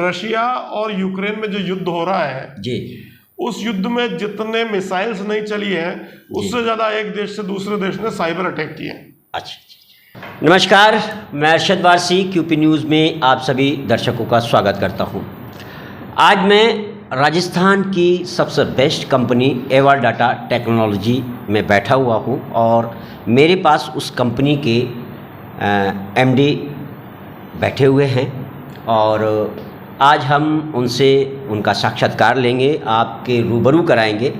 Russia और Ukraine में जो युद्ध हो रहा है जी, उस युद्ध में जितने मिसाइल्स नहीं चली हैं उससे ज़्यादा एक देश से दूसरे देश ने साइबर अटैक किए हैं। अच्छा। नमस्कार, मैं अरशद वारसी क्यूपी न्यूज़ में आप सभी दर्शकों का स्वागत करता हूं। आज मैं राजस्थान की सबसे best company ever data technology में बैठा हुआ हूं और मेरे पास उस कंपनी के एमडी बैठे हुए हैं और आज हम उनसे उनका साक्षात्कार लेंगे, आपके रूबरू कराएंगे।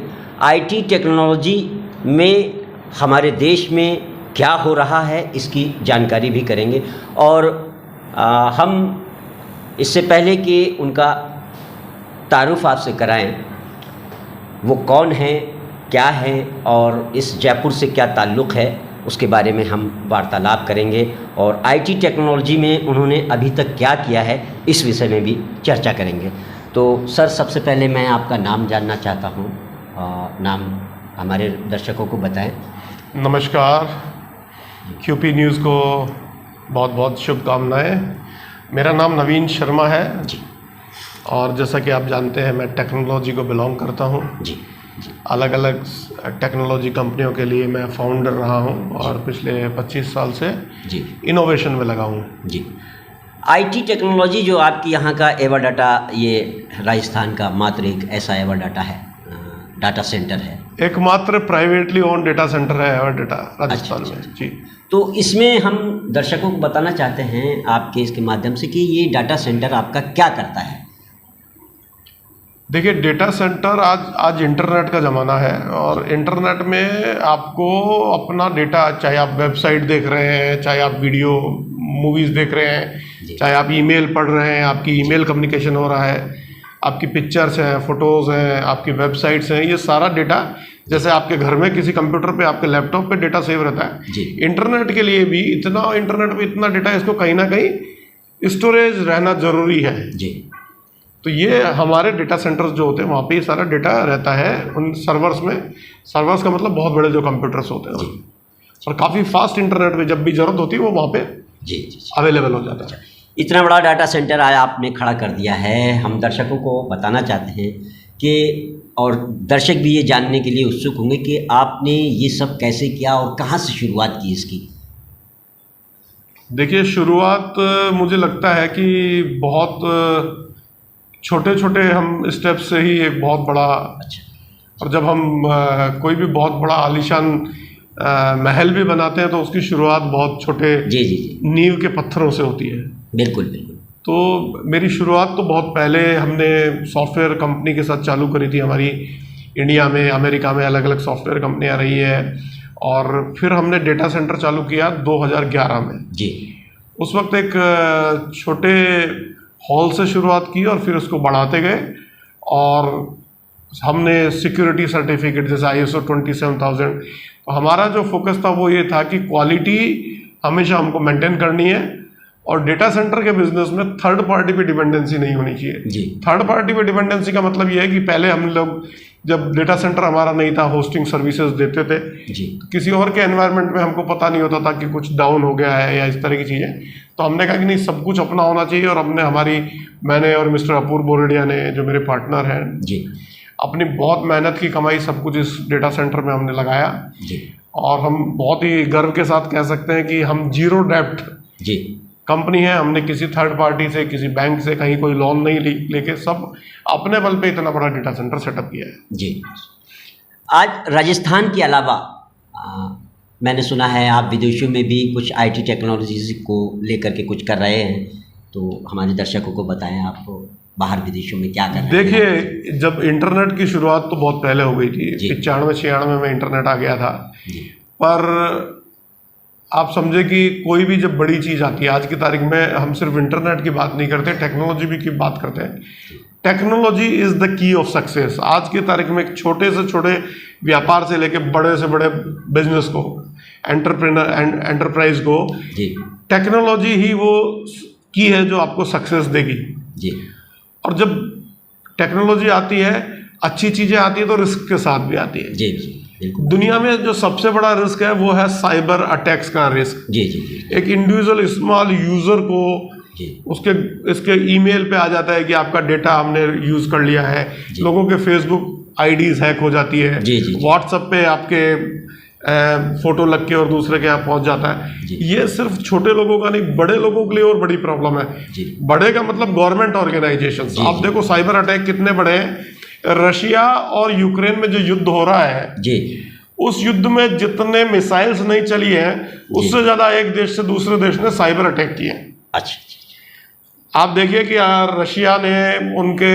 आईटी टेक्नोलॉजी में हमारे देश में क्या हो रहा है इसकी जानकारी भी करेंगे और हम इससे पहले कि उनका तारुफ आपसे कराएं, वो कौन है, क्या है और इस जयपुर से क्या ताल्लुक़ है, उसके बारे में हम वार्तालाप करेंगे और आईटी टेक्नोलॉजी में उन्होंने अभी तक क्या किया है इस विषय में भी चर्चा करेंगे। तो सर, सबसे पहले मैं आपका नाम जानना चाहता हूँ, नाम हमारे दर्शकों को बताएं। नमस्कार, क्यूपी न्यूज़ को बहुत बहुत शुभकामनाएं। मेरा नाम नवीन शर्मा है जी, और जैसा कि आप जानते हैं मैं टेक्नोलॉजी को बिलोंग करता हूं। जी, अलग अलग टेक्नोलॉजी कंपनियों के लिए मैं फाउंडर रहा हूं और पिछले 25 साल से जी, इनोवेशन में लगा हूं। जी। आईटी टेक्नोलॉजी जो आपकी यहाँ का एवर डाटा, ये राजस्थान का मात्र एक ऐसा एवर डाटा है, डाटा सेंटर है, एकमात्र प्राइवेटली ओन डेटा सेंटर है एवर डाटा राजस्थान में। जी, तो इसमें हम दर्शकों को बताना चाहते हैं आपके इसके माध्यम से कि ये डाटा सेंटर आपका क्या करता है। देखिए, डेटा सेंटर आज इंटरनेट का ज़माना है और इंटरनेट में आपको अपना डेटा, चाहे आप वेबसाइट देख रहे हैं, चाहे आप वीडियो मूवीज़ देख रहे हैं, चाहे आप ईमेल पढ़ रहे हैं, आपकी ईमेल कम्युनिकेशन हो रहा है, आपकी पिक्चर्स हैं, फ़ोटोज़ हैं, आपकी वेबसाइट्स हैं, ये सारा डेटा जैसे आपके घर में किसी कंप्यूटर पे, आपके लैपटॉप पे डेटा सेव रहता है, इंटरनेट के लिए भी इंटरनेट पे इतना डेटा, इसको कहीं ना कहीं स्टोरेज रहना ज़रूरी है जी। तो ये हमारे डेटा सेंटर्स जो होते हैं वहाँ पे ये सारा डेटा रहता है उन सर्वर्स में। सर्वर्स का मतलब बहुत बड़े जो कंप्यूटर्स होते हैं और काफ़ी फास्ट इंटरनेट पे जब भी ज़रूरत होती है वो वहाँ पे जी अवेलेबल हो जाता है। इतना बड़ा डाटा सेंटर आज आपने खड़ा कर दिया है। हम दर्शकों को बताना चाहते हैं कि, और दर्शक भी ये जानने के लिए उत्सुक होंगे कि आपने ये सब कैसे किया और कहाँ से शुरुआत की इसकी। देखिए, शुरुआत मुझे लगता है कि बहुत छोटे छोटे हम स्टेप से ही एक बहुत बड़ा, और जब हम कोई भी बहुत बड़ा आलीशान महल भी बनाते हैं तो उसकी शुरुआत बहुत छोटे नींव के पत्थरों से होती है। बिल्कुल बिल्कुल। तो मेरी शुरुआत तो बहुत पहले हमने सॉफ्टवेयर कंपनी के साथ चालू करी थी। हमारी इंडिया में, अमेरिका में अलग अलग सॉफ्टवेयर कंपनियां रही है और फिर हमने डेटा सेंटर चालू किया 2011 में जी। उस वक्त एक छोटे हॉल से शुरुआत की और फिर उसको बढ़ाते गए और हमने सिक्योरिटी सर्टिफिकेट जैसे ISO 27000, तो हमारा जो फोकस था वो ये था कि क्वालिटी हमेशा हमको मेंटेन करनी है और डेटा सेंटर के बिजनेस में थर्ड पार्टी पे डिपेंडेंसी नहीं होनी चाहिए जी। थर्ड पार्टी पे डिपेंडेंसी का मतलब ये है कि पहले हम लोग जब डेटा सेंटर हमारा नहीं था, होस्टिंग सर्विसेज देते थे जी। तो किसी और के एनवायरनमेंट में हमको पता नहीं होता था कि कुछ डाउन हो गया है या इस तरह की चीज़ें, तो हमने कहा कि नहीं, सब कुछ अपना होना चाहिए। और मैंने और मिस्टर अपूर्व बोरडिया ने, जो मेरे पार्टनर हैं जी, अपनी बहुत मेहनत की कमाई सब कुछ इस डेटा सेंटर में हमने लगाया जी। और हम बहुत ही गर्व के साथ कह सकते हैं कि हम जीरो डेप्ट जी कंपनी है। हमने किसी थर्ड पार्टी से, किसी बैंक से कहीं कोई लोन नहीं लेके सब अपने बल पे इतना बड़ा डेटा सेंटर सेटअप किया है जी। आज राजस्थान के अलावा मैंने सुना है आप विदेशों में भी कुछ आईटी टेक्नोलॉजीज को लेकर के कुछ कर रहे हैं, तो हमारे दर्शकों को बताएं आप बाहर विदेशों में क्या कर रहे हैं। देखिए, जब इंटरनेट की शुरुआत तो बहुत पहले हो गई थी, 95-96 में इंटरनेट आ गया था, पर आप समझे कि कोई भी जब बड़ी चीज़ आती है, आज की तारीख में हम सिर्फ इंटरनेट की बात नहीं करते, टेक्नोलॉजी भी की बात करते हैं। Technology is the key of success. आज की तारीख में छोटे से छोटे व्यापार से लेके बड़े से बड़े बिजनेस को, एंटरप्राइज को, टेक्नोलॉजी ही वो की है जो आपको सक्सेस देगी जी। और जब टेक्नोलॉजी आती है, अच्छी चीज़ें आती है तो रिस्क के साथ भी आती है जी। दुनिया में जो सबसे बड़ा रिस्क है वो है साइबर अटैक्स का रिस्क जी। एक इंडिविजुअल स्मॉल यूजर को जी उसके इसके ईमेल पे आ जाता है कि आपका डेटा हमने यूज़ कर लिया है। जी। लोगों के फेसबुक आईडीज हैक हो जाती है। जी, जी, जी। व्हाट्सएप पे आपके फोटो लग के और दूसरे के यहाँ पहुंच जाता है। जी। ये सिर्फ छोटे लोगों का नहीं, बड़े लोगों के लिए और बड़ी प्रॉब्लम है। जी। बड़े का मतलब गवर्नमेंट ऑर्गेनाइजेशन। जी, आप जी। देखो साइबर अटैक कितने बड़े हैं। रशिया और यूक्रेन में जो युद्ध हो रहा है, जी उस युद्ध में जितने मिसाइल्स नहीं चली हैं, उससे ज्यादा एक देश से दूसरे देश ने साइबर अटैक किए। अच्छा आप देखिए कि रशिया ने उनके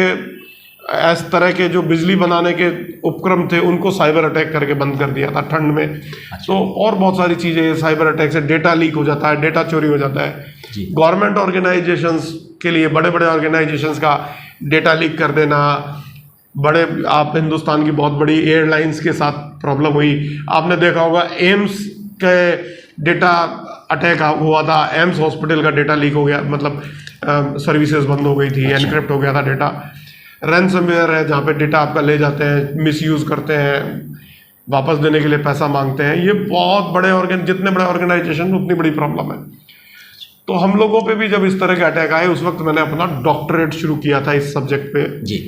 इस तरह के जो बिजली बनाने के उपक्रम थे उनको साइबर अटैक करके बंद कर दिया था ठंड में। तो और बहुत सारी चीजें साइबर अटैक से, डेटा लीक हो जाता है, डेटा चोरी हो जाता है। गवर्नमेंट ऑर्गेनाइजेशंस के लिए, बड़े बड़े ऑर्गेनाइजेशंस का डेटा लीक कर देना, बड़े, आप हिंदुस्तान की बहुत बड़ी एयरलाइंस के साथ प्रॉब्लम हुई। आपने देखा होगा एम्स के डेटा अटैक हुआ था, एम्स हॉस्पिटल का डेटा लीक हो गया, मतलब सर्विसेज बंद हो गई थी, एनक्रिप्ट हो गया था डेटा। रैंसमवेयर है जहाँ पे डेटा आपका ले जाते हैं, मिसयूज करते हैं, वापस देने के लिए पैसा मांगते हैं। ये बहुत बड़े जितने बड़े ऑर्गेनाइजेशन उतनी बड़ी प्रॉब्लम है। तो हम लोगों पे भी जब इस तरह के अटैक आए, उस वक्त मैंने अपना डॉक्टरेट शुरू किया था इस सब्जेक्ट पे जी।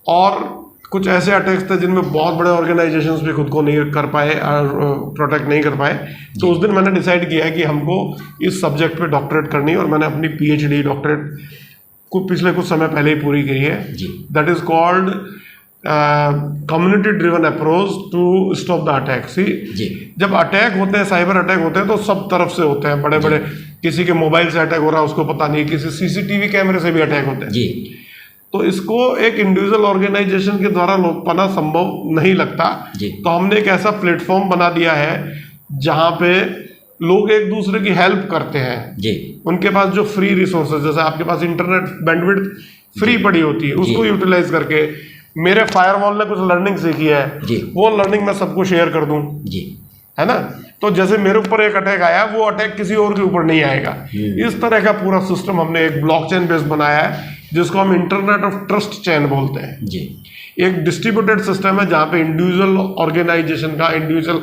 और कुछ ऐसे अटैक्स थे जिनमें बहुत बड़े ऑर्गेनाइजेशंस भी खुद को नहीं कर पाए और प्रोटेक्ट नहीं कर पाए। तो उस दिन मैंने डिसाइड किया कि हमको इस सब्जेक्ट पे डॉक्टरेट करनी है और मैंने अपनी पीएचडी डॉक्टरेट पिछले कुछ समय पहले ही पूरी की है। That is called community driven approach to stop the attack. See, जब अटैक होते हैं, साइबर अटैक होते हैं, तो सब तरफ से होते हैं, बड़े बड़े, किसी के मोबाइल से अटैक हो रहा है उसको पता नहीं, किसी सीसीटीवी कैमरे से भी अटैक होते हैं जी। तो इसको एक इंडिविजुअल ऑर्गेनाइजेशन के द्वारा रोक पाना संभव नहीं लगता। तो हमने एक ऐसा प्लेटफॉर्म बना दिया है जहां पे लोग एक दूसरे की हेल्प करते हैं जी। उनके पास जो फ्री रिसोर्सेज, जैसे आपके पास इंटरनेट बैंडविड्थ फ्री पड़ी होती है, उसको यूटिलाइज करके, मेरे फायरवॉल ने कुछ लर्निंग सीखी है जी। वो लर्निंग मैं सबको शेयर कर दूं जी, है ना। तो जैसे मेरे ऊपर एक अटैक आया, वो अटैक किसी और के ऊपर नहीं आएगा। इस तरह का पूरा सिस्टम हमने एक ब्लॉकचेन बेस्ड बनाया है जिसको हम इंटरनेट ऑफ ट्रस्ट चेन बोलते हैं जी। एक डिस्ट्रीब्यूटेड सिस्टम है जहां पे इंडिविजुअल ऑर्गेनाइजेशन का, इंडिविजुअल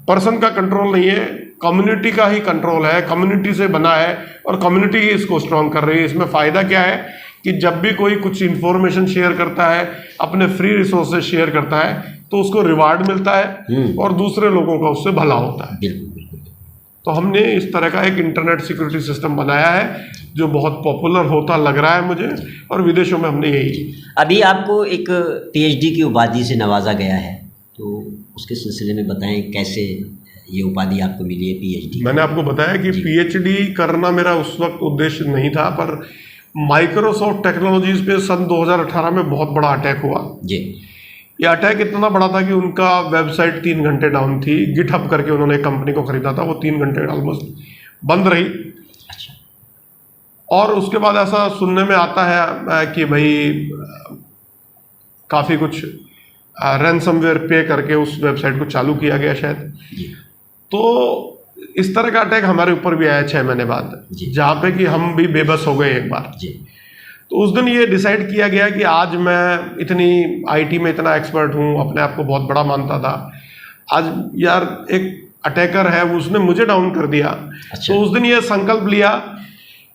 पर्सन का कंट्रोल नहीं है, कम्युनिटी का ही कंट्रोल है, कम्युनिटी से बना है और कम्युनिटी ही इसको स्ट्रॉन्ग कर रही है। इसमें फायदा क्या है कि जब भी कोई कुछ इंफॉर्मेशन शेयर करता है, अपने फ्री रिसोर्सेज शेयर करता है, तो उसको रिवार्ड मिलता है और दूसरे लोगों का उससे भला होता है। तो हमने इस तरह का एक इंटरनेट सिक्योरिटी सिस्टम बनाया है जो बहुत पॉपुलर होता लग रहा है मुझे, और विदेशों में हमने यही। अभी आपको एक पीएचडी की उपाधि से नवाजा गया है, तो उसके सिलसिले में बताएं कैसे ये उपाधि आपको मिली है पीएचडी। मैंने आपको बताया कि पीएचडी करना मेरा उस वक्त उद्देश्य नहीं था, पर माइक्रोसॉफ्ट टेक्नोलॉजीज पे सन 2018 में बहुत बड़ा अटैक हुआ जी। ये अटैक इतना बड़ा था कि उनका वेबसाइट 3 घंटे डाउन थी। गिटहब करके उन्होंने एक कंपनी को खरीदा था, वो 3 घंटे ऑलमोस्ट बंद रही। अच्छा। और उसके बाद ऐसा सुनने में आता है कि भाई काफ़ी कुछ रैंसमवेयर पे करके उस वेबसाइट को चालू किया गया शायद। तो इस तरह का अटैक हमारे ऊपर भी आया 6 महीने बाद, जहाँ पे कि हम भी बेबस हो गए एक बार। तो उस दिन ये डिसाइड किया गया कि आज मैं इतनी आईटी में इतना एक्सपर्ट हूँ, अपने आप को बहुत बड़ा मानता था, आज यार एक अटैकर है उसने मुझे डाउन कर दिया। अच्छा। तो उस दिन ये संकल्प लिया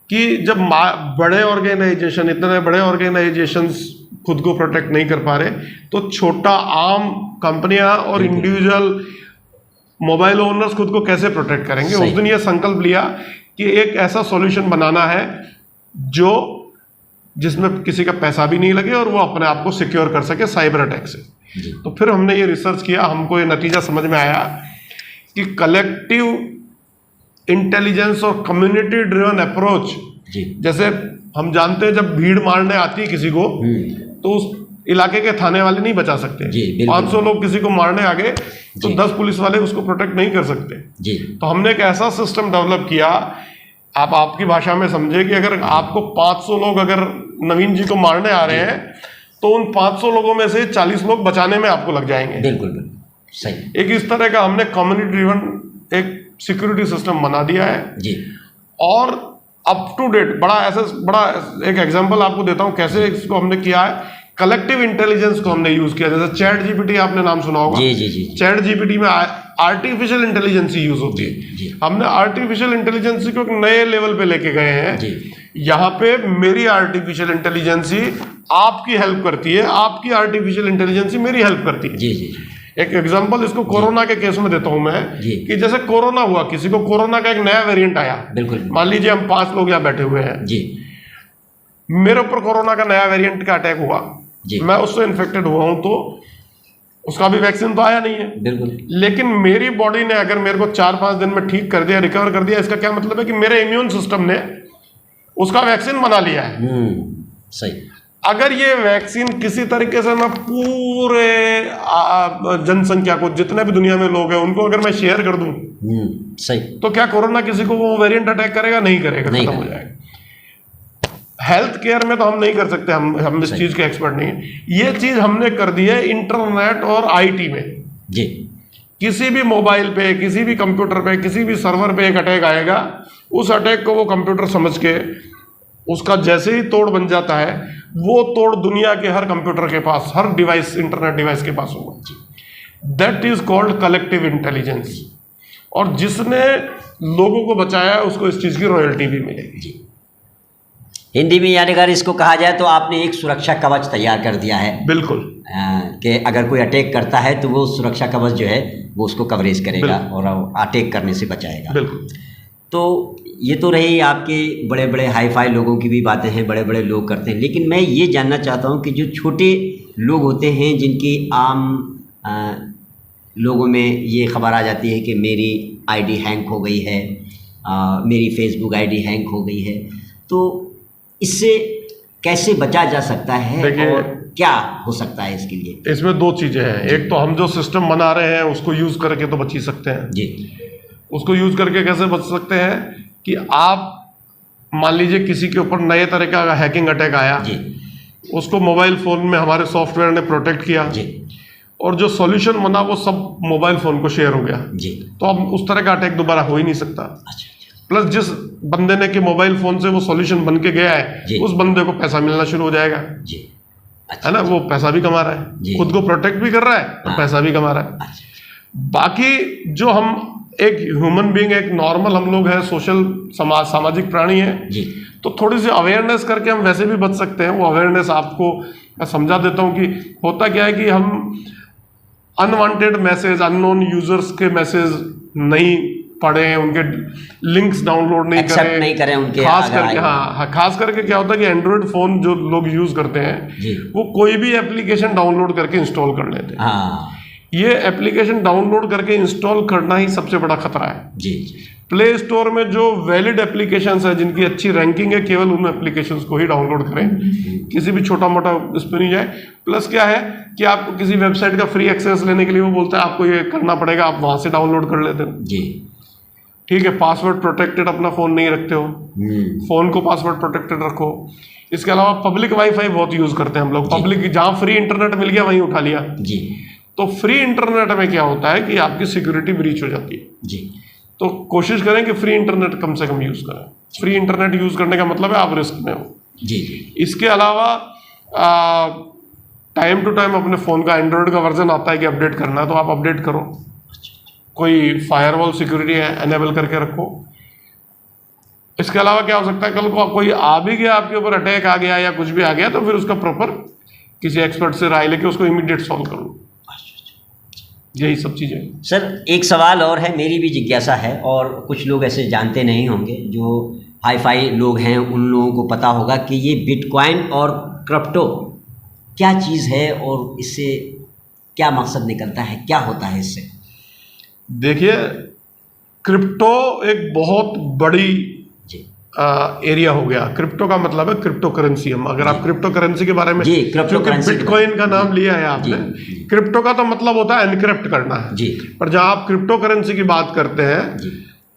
कि जब बड़े ऑर्गेनाइजेशन, इतने बड़े ऑर्गेनाइजेशंस खुद को प्रोटेक्ट नहीं कर पा रहे, तो छोटा आम कंपनियां और इंडिविजुअल मोबाइल ओनर्स खुद को कैसे प्रोटेक्ट करेंगे। उस दिन ये संकल्प लिया कि एक ऐसा सॉल्यूशन बनाना है जो जिसमें किसी का पैसा भी नहीं लगे और वो अपने आप को सिक्योर कर सके साइबर अटैक से। तो फिर हमने ये रिसर्च किया, हमको ये नतीजा समझ में आया कि कलेक्टिव इंटेलिजेंस और कम्युनिटी ड्रिवन अप्रोच, जैसे हम जानते हैं जब भीड़ मारने आती है किसी को, तो उस इलाके के थाने वाले नहीं बचा सकते। 500 लोग किसी को मारने आ गए तो 10 पुलिस वाले उसको प्रोटेक्ट नहीं कर सकते। तो हमने एक ऐसा सिस्टम डेवलप किया, आप आपकी भाषा में समझे कि अगर आपको 500 लोग अगर नवीन जी को मारने आ रहे हैं तो उन 500 लोगों में से 40 लोग बचाने में आपको लग जाएंगे। बिल्कुल सही। एक इस तरह का हमने कम्युनिटी ड्रिवन एक सिक्योरिटी सिस्टम बना दिया है जी। और अप टू डेट बड़ा एक एग्जांपल आपको देता हूं कैसे इसको हमने किया है। कलेक्टिव इंटेलिजेंस को हमने यूज किया, जैसे चैट जीपीटी आपने नाम सुना होगा। जी। चैट जीपीटी में आर्टिफिशियल इंटेलिजेंस यूज होती जी। है। हमने आर्टिफिशियल इंटेलिजेंस को एक नए लेवल पे लेके गए हैं। जी। यहाँ पे मेरी आर्टिफिशियल इंटेलिजेंस आपकी हेल्प करती है, आपकी आर्टिफिशियल इंटेलिजेंस मेरी हेल्प करती है। जी जी। एक एग्जांपल इसको कोरोना के केस में देता हूं मैं जी। कि जैसे कोरोना हुआ, किसी को कोरोना का एक नया वेरिएंट आया, बिल्कुल। मान लीजिए हम 5 लोग यहाँ बैठे हुए हैं जी। मेरे ऊपर कोरोना का नया वेरिएंट का अटैक हुआ, जी। मैं उससे इन्फेक्टेड हुआ हूं, तो उसका भी वैक्सीन तो आया नहीं है। बिल्कुल। लेकिन मेरी बॉडी ने अगर मेरे को 4-5 दिन में ठीक कर दिया, रिकवर कर दिया, इसका क्या मतलब है कि मेरे इम्यून सिस्टम ने उसका वैक्सीन बना लिया है। सही। अगर ये वैक्सीन किसी तरीके से मैं पूरे जनसंख्या को, जितने भी दुनिया में लोग हैं, उनको अगर मैं शेयर कर दूं, सही, तो क्या कोरोना किसी को वो वेरिएंट अटैक करेगा? नहीं करेगा, खत्म हो जाएगा। हेल्थ केयर में तो हम नहीं कर सकते, हम इस चीज के एक्सपर्ट नहीं है। ये चीज हमने कर दी है इंटरनेट और आईटी में। जी। किसी भी मोबाइल पे, किसी भी कंप्यूटर पे, किसी भी सर्वर पे एक अटैक आएगा, उस अटैक को वो कंप्यूटर समझ के उसका जैसे ही तोड़ बन जाता है, वो तोड़ दुनिया के हर कंप्यूटर के पास, हर डिवाइस, इंटरनेट डिवाइस के पास होगा। That is called collective intelligence. और जिसने लोगों को बचाया उसको इस चीज की रॉयल्टी भी मिलेगी। हिंदी में यानी अगर इसको कहा जाए तो आपने एक सुरक्षा कवच तैयार कर दिया है। बिल्कुल। कि अगर कोई अटैक करता है तो वो सुरक्षा कवच जो है वो उसको कवरेज करेगा और अटैक करने से बचाएगा। बिल्कुल। तो ये तो रही आपके बड़े बड़े हाई फाई लोगों की भी बातें हैं, बड़े बड़े लोग करते हैं, लेकिन मैं ये जानना चाहता हूँ कि जो छोटे लोग होते हैं, जिनकी आम लोगों में ये खबर आ जाती है कि मेरी आईडी हैंग हो गई है, मेरी फेसबुक आईडी हैंग हो गई है, तो इससे कैसे बचा जा सकता है और क्या हो सकता है इसके लिए? इसमें 2 चीजें हैं। एक तो हम जो सिस्टम बना रहे हैं उसको यूज करके तो बच ही सकते हैं जी। उसको यूज करके कैसे बच सकते हैं कि आप मान लीजिए किसी के ऊपर नए तरह का हैकिंग अटैक आया जी, उसको मोबाइल फोन में हमारे सॉफ्टवेयर ने प्रोटेक्ट किया जी, और जो सॉल्यूशन बना वो सब मोबाइल फोन को शेयर हो गया जी, तो अब उस तरह का अटैक दोबारा हो ही नहीं सकता। अच्छा। प्लस जिस बंदे ने कि मोबाइल फोन से वो सॉल्यूशन बन के गया है, उस बंदे को पैसा मिलना शुरू हो जाएगा जी। अच्छा, है ना, वो पैसा भी कमा रहा है, खुद को प्रोटेक्ट भी कर रहा है और पैसा भी कमा रहा है। अच्छा। बाकी जो हम एक ह्यूमन बीइंग, एक नॉर्मल हम लोग हैं, सोशल सामाजिक प्राणी है जी, तो थोड़ी सी अवेयरनेस करके हम वैसे भी बच सकते हैं। वो अवेयरनेस आपको मैं समझा देता हूँ कि होता क्या है कि हम अनवांटेड मैसेज, अननोन यूजर्स के मैसेज नहीं पढ़ें, उनके लिंक्स डाउनलोड नहीं करें उनके, खास करके हाँ, खास करके क्या होता है कि एंड्रॉइड फोन जो लोग यूज करते हैं वो कोई भी एप्लीकेशन डाउनलोड करके इंस्टॉल कर लेते हैं। ये एप्लीकेशन डाउनलोड करके इंस्टॉल करना ही सबसे बड़ा खतरा है जी। प्ले स्टोर में जो वैलिड एप्लीकेशंस है, जिनकी अच्छी रैंकिंग है, केवल उन एप्लीकेशंस को ही डाउनलोड करें, किसी भी छोटा मोटा उस पर नहीं जाए। प्लस क्या है कि आपको किसी वेबसाइट का फ्री एक्सेस लेने के लिए वो बोलता है आपको ये करना पड़ेगा, आप वहां से डाउनलोड कर लेते हो जी। ठीक है, पासवर्ड प्रोटेक्टेड अपना फोन नहीं रखते हो, फोन को पासवर्ड प्रोटेक्टेड रखो। इसके अलावा पब्लिक वाईफाई बहुत यूज करते हैं हम लोग, पब्लिक जहाँ फ्री इंटरनेट मिल गया वहीं उठा लिया जी। तो फ्री इंटरनेट में क्या होता है कि आपकी सिक्योरिटी ब्रीच हो जाती है जी। तो कोशिश करें कि फ्री इंटरनेट कम से कम यूज करें। फ्री इंटरनेट यूज करने का मतलब है आप रिस्क में हो जी। इसके अलावा टाइम टू टाइम अपने फोन का एंड्रॉइड का वर्जन आता है कि अपडेट करना है, तो आप अपडेट करो। कोई फायरवॉल सिक्योरिटी एनेबल करके रखो। इसके अलावा क्या हो सकता है, कल को कोई आ भी गया, आपके ऊपर अटैक आ गया या कुछ भी आ गया, तो फिर उसका प्रॉपर किसी एक्सपर्ट से राय लेके उसको इमीडिएट सॉल्व करो। यही सब चीज़ें। सर एक सवाल और है, मेरी भी जिज्ञासा है, और कुछ लोग ऐसे जानते नहीं होंगे, जो हाई फाई लोग हैं उन लोगों को पता होगा कि ये बिटकॉइन और क्रिप्टो क्या चीज़ है और इससे क्या मकसद निकलता है, क्या होता है इससे? देखिए, क्रिप्टो एक बहुत बड़ी एरिया हो गया। क्रिप्टो का मतलब है क्रिप्टो करेंसी। हम अगर आप क्रिप्टो करेंसी के बारे में, क्योंकि बिटकॉइन का नाम लिया है आपने, क्रिप्टो का तो मतलब होता है एनक्रिप्ट करना है जी। पर जहां आप क्रिप्टो करेंसी की बात करते हैं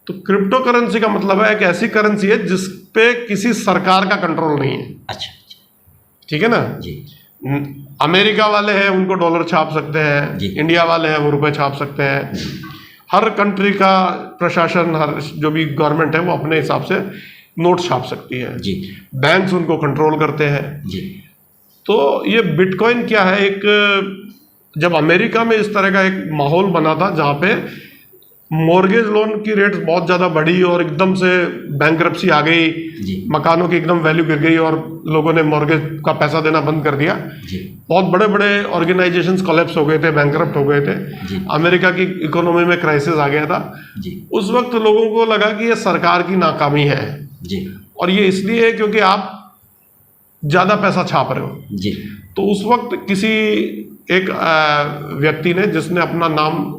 तो क्रिप्टो करेंसी का मतलब है एक ऐसी करेंसी है जिसपे किसी सरकार का कंट्रोल नहीं है। अच्छा, ठीक है ना जी। अमेरिका वाले हैं उनको डॉलर छाप सकते हैं, इंडिया वाले हैं वो रुपए छाप सकते हैं। हर कंट्री का प्रशासन, हर जो भी गवर्नमेंट है वो अपने हिसाब से नोट छाप सकती है जी। बैंक्स उनको कंट्रोल करते हैं जी। तो ये बिटकॉइन क्या है, एक जब अमेरिका में इस तरह का एक माहौल बना था जहाँ पे मॉर्गेज लोन की रेट्स बहुत ज़्यादा बढ़ी और एकदम से बैंकरप्सी आ गई, जी मकानों की एकदम वैल्यू गिर गई और लोगों ने मॉर्गेज का पैसा देना बंद कर दिया। जी बहुत बड़े बड़े ऑर्गेनाइजेशंस कोलैप्स हो गए थे, बैंकरप्ट हो गए थे। जी अमेरिका की इकोनॉमी में क्राइसिस आ गया था। जी उस वक्त लोगों को लगा कि ये सरकार की नाकामी है, जी और ये इसलिए है क्योंकि आप ज़्यादा पैसा छाप रहे हो। जी तो उस वक्त किसी एक व्यक्ति ने, जिसने अपना नाम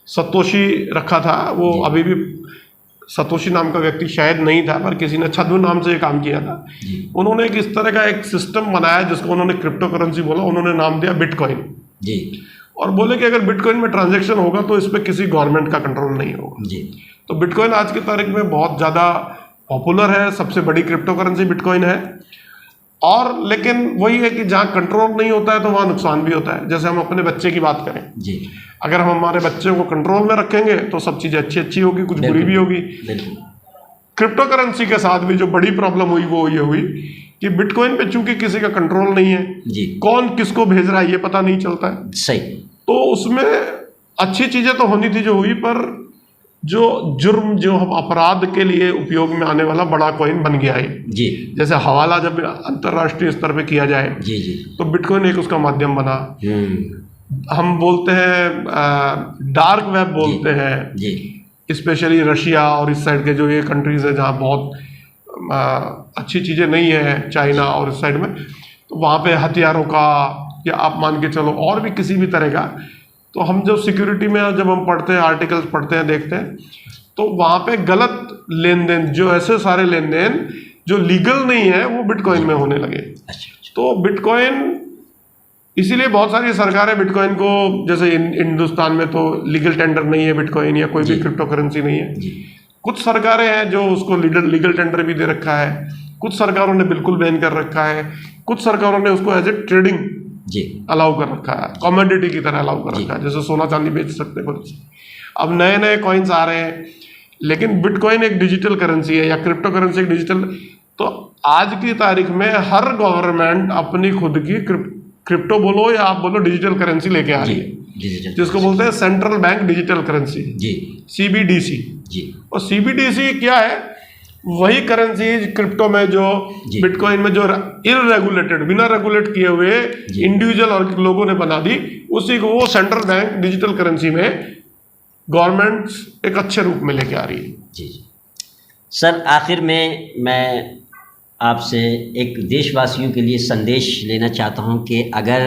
सतोशी रखा था, वो जी। अभी भी सतोशी नाम का व्यक्ति शायद नहीं था, पर किसी ने छद्म नाम से ये काम किया था। जी उन्होंने एक इस तरह का एक सिस्टम बनाया जिसको उन्होंने क्रिप्टो करेंसी बोला, उन्होंने नाम दिया बिटकॉइन, जी और बोले कि अगर बिटकॉइन में ट्रांजैक्शन होगा तो इस पर किसी गवर्नमेंट का कंट्रोल नहीं होगा। जी तो बिटकॉइन आज की तारीख में बहुत ज़्यादा पॉपुलर है, सबसे बड़ी क्रिप्टो करेंसी बिटकॉइन है। और लेकिन वही है कि जहाँ कंट्रोल नहीं होता है तो वहाँ नुकसान भी होता है। जैसे हम अपने बच्चे की बात करें, जी अगर हम हमारे बच्चे को कंट्रोल में रखेंगे तो सब चीज़ें अच्छी अच्छी होगी, कुछ बुरी भी होगी। बिल्कुल क्रिप्टो करेंसी के साथ भी जो बड़ी प्रॉब्लम हुई वो ये हुई कि बिटकॉइन पे चूंकि किसी का कंट्रोल नहीं है, जी कौन किसको भेज रहा है ये पता नहीं चलता है, सही तो उसमें अच्छी चीज़ें तो होनी थी जो हुई, पर जो जुर्म, जो हम अपराध के लिए उपयोग में आने वाला बड़ा कॉइन बन गया है। जी जैसे हवाला जब अंतर्राष्ट्रीय स्तर पे किया जाए जी जी तो बिटकॉइन एक उसका माध्यम बना। हम्म हम बोलते हैं डार्क वेब बोलते हैं, जी स्पेशली रशिया और इस साइड के जो ये कंट्रीज है जहाँ बहुत अच्छी चीज़ें नहीं है, चाइना और इस साइड में, तो वहाँ पे हथियारों का, या आप मान के चलो और भी किसी भी तरह का, तो हम जब सिक्योरिटी में जब हम पढ़ते हैं, आर्टिकल्स पढ़ते हैं, देखते हैं, तो वहाँ पे गलत लेन देन, जो ऐसे सारे लेन देन जो लीगल नहीं है वो बिटकॉइन में होने लगे। अच्छा अच्छा तो बिटकॉइन, इसीलिए बहुत सारी सरकारें बिटकॉइन को, जैसे हिंदुस्तान में तो लीगल टेंडर नहीं है बिटकॉइन या कोई भी जी। क्रिप्टो करेंसी नहीं है। जी कुछ सरकारें हैं जो उसको लीगल टेंडर भी दे रखा है, कुछ सरकारों ने बिल्कुल बैन कर रखा है, कुछ सरकारों ने उसको एज ए ट्रेडिंग जी अलाउ कर रखा है, कमोडिटी की तरह अलाउ कर जी। रखा है, जैसे सोना चांदी बेच सकते हैं कुछ। अब नए नए कॉइन्स आ रहे हैं, लेकिन बिटकॉइन एक डिजिटल करेंसी है या क्रिप्टो करेंसी एक डिजिटल। तो आज की तारीख में हर गवर्नमेंट अपनी खुद की क्रिप्टो बोलो या आप बोलो डिजिटल करेंसी लेके आ जी रही है, डिजिटल जिसको बोलते हैं सेंट्रल बैंक डिजिटल करेंसी, जी CBDC। जी और CBDC क्या है? वही करेंसी क्रिप्टो में जो जी। बिटकॉइन में जो इनरेगुलेटेड, बिना रेगुलेट किए हुए जी। इंडिविजुअल और लोगों ने बना दी, उसी को वो सेंट्रल बैंक डिजिटल करेंसी में गवर्नमेंट एक अच्छे रूप में लेके आ रही है। जी जी सर, आखिर में मैं आपसे एक देशवासियों के लिए संदेश लेना चाहता हूं कि अगर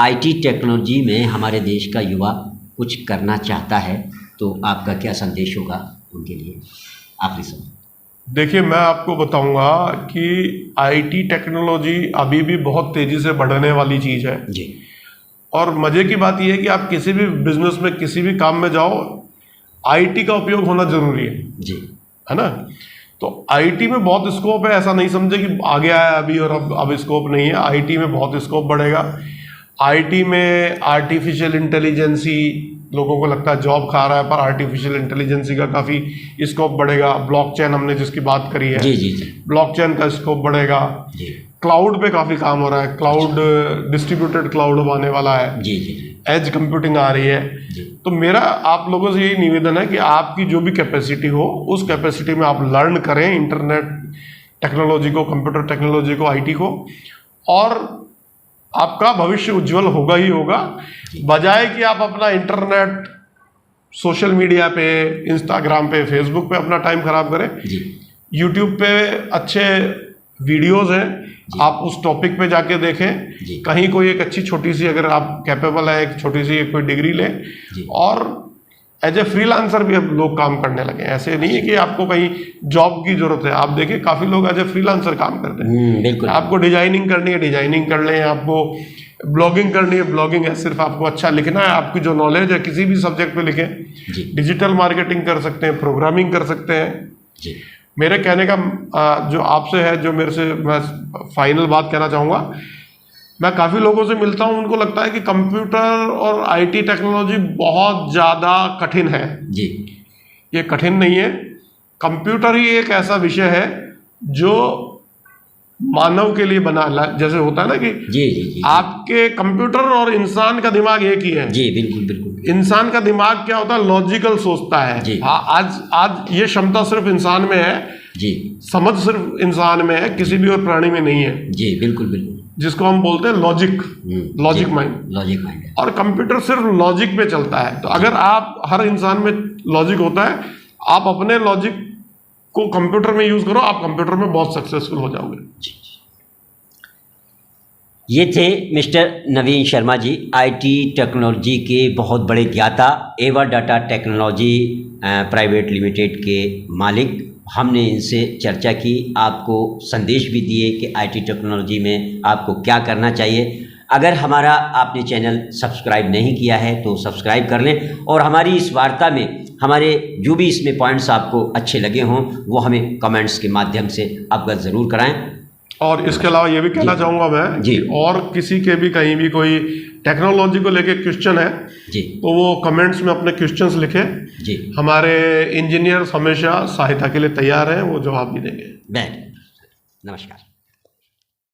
IT टेक्नोलॉजी में हमारे देश का युवा कुछ करना चाहता है तो आपका क्या संदेश होगा उनके लिए? आखिरी समय। देखिए, मैं आपको बताऊंगा कि IT टेक्नोलॉजी अभी भी बहुत तेज़ी से बढ़ने वाली चीज़ है। जी और मज़े की बात यह है कि आप किसी भी बिजनेस में, किसी भी काम में जाओ, IT का उपयोग होना ज़रूरी जी है ना। तो IT में बहुत स्कोप है, ऐसा नहीं समझे कि आ गया है अभी और अब स्कोप नहीं है। IT में बहुत स्कोप बढ़ेगा। IT में आर्टिफिशियल इंटेलिजेंसी, लोगों को लगता है जॉब खा रहा है, पर आर्टिफिशियल इंटेलिजेंसी का काफ़ी स्कोप बढ़ेगा। ब्लॉकचेन हमने जिसकी बात करी है, जी जी जी ब्लॉकचेन का स्कोप बढ़ेगा। जी क्लाउड पे काफ़ी काम हो रहा है, क्लाउड, डिस्ट्रीब्यूटेड क्लाउड आने वाला है, जी जी जी एज कंप्यूटिंग आ रही है। जी तो मेरा आप लोगों से यही निवेदन है कि आपकी जो भी कैपेसिटी हो, उस कैपेसिटी में आप लर्न करें इंटरनेट टेक्नोलॉजी को, कंप्यूटर टेक्नोलॉजी को, IT को, और आपका भविष्य उज्जवल होगा ही होगा। बजाय कि आप अपना इंटरनेट, सोशल मीडिया पे, इंस्टाग्राम पे, फेसबुक पे अपना टाइम खराब करें। जी यूट्यूब पे अच्छे वीडियोस हैं, आप उस टॉपिक पे जाके देखें। जी। कहीं कोई एक अच्छी छोटी सी, अगर आप कैपेबल है, एक छोटी सी कोई डिग्री लें, जी। और एज ए फ्रीलांसर भी अब लोग काम करने लगे हैं। ऐसे नहीं है कि आपको कहीं जॉब की जरूरत है। आप देखिए काफ़ी लोग एज ए फ्रीलांसर काम करते हैं। बिल्कुल। आपको डिजाइनिंग करनी है, डिजाइनिंग कर लें, आपको ब्लॉगिंग करनी है, ब्लॉगिंग है, सिर्फ आपको अच्छा लिखना है, आपकी जो नॉलेज है किसी भी सब्जेक्ट पे लिखें। जी डिजिटल मार्केटिंग कर सकते हैं, प्रोग्रामिंग कर सकते हैं। जी मेरे कहने का जो आपसे है, जो मेरे से, मैं फाइनल बात कहना चाहूँगा, मैं काफ़ी लोगों से मिलता हूँ, उनको लगता है कि कंप्यूटर और IT टेक्नोलॉजी बहुत ज़्यादा कठिन है। जी ये कठिन नहीं है। कंप्यूटर ही एक ऐसा विषय है जो मानव के लिए बना, जैसे होता है ना कि जी जी जी आपके कंप्यूटर और इंसान का दिमाग एक ही है। जी बिल्कुल बिल्कुल। इंसान का दिमाग क्या होता है, लॉजिकल सोचता है। जी। आज ये क्षमता सिर्फ इंसान में है, जी समझ सिर्फ इंसान में है, किसी भी और प्राणी में नहीं है, जी बिल्कुल बिल्कुल, जिसको हम बोलते हैं logic, logic mind. Logic mind है। और कंप्यूटर सिर्फ लॉजिक पे चलता है। तो अगर आप, हर इंसान में लॉजिक होता है, आप अपने लॉजिक को कंप्यूटर में यूज करो, आप कंप्यूटर में बहुत सक्सेसफुल हो जाओगे। जी। ये थे mister Naveen Sharma ji, IT technology के बहुत बड़े ज्ञाता, एवा डाटा टेक्नोलॉजी प्राइवेट लिमिटेड के मालिक। हमने इनसे चर्चा की, आपको संदेश भी दिए कि आईटी टेक्नोलॉजी में आपको क्या करना चाहिए। अगर हमारा आपने चैनल सब्सक्राइब नहीं किया है तो सब्सक्राइब कर लें, और हमारी इस वार्ता में हमारे जो भी इसमें पॉइंट्स आपको अच्छे लगे हों वो हमें कमेंट्स के माध्यम से अवगत ज़रूर कराएं। और इसके अलावा ये भी कहना चाहूँगा मैं जी, कि और किसी के भी कहीं भी कोई टेक्नोलॉजी को लेके क्वेश्चन है जी, तो वो कमेंट्स में अपने क्वेश्चंस लिखें। जी, हमारे इंजीनियर्स हमेशा सहायता के लिए तैयार हैं, वो जवाब भी देंगे। बैठ। नमस्कार।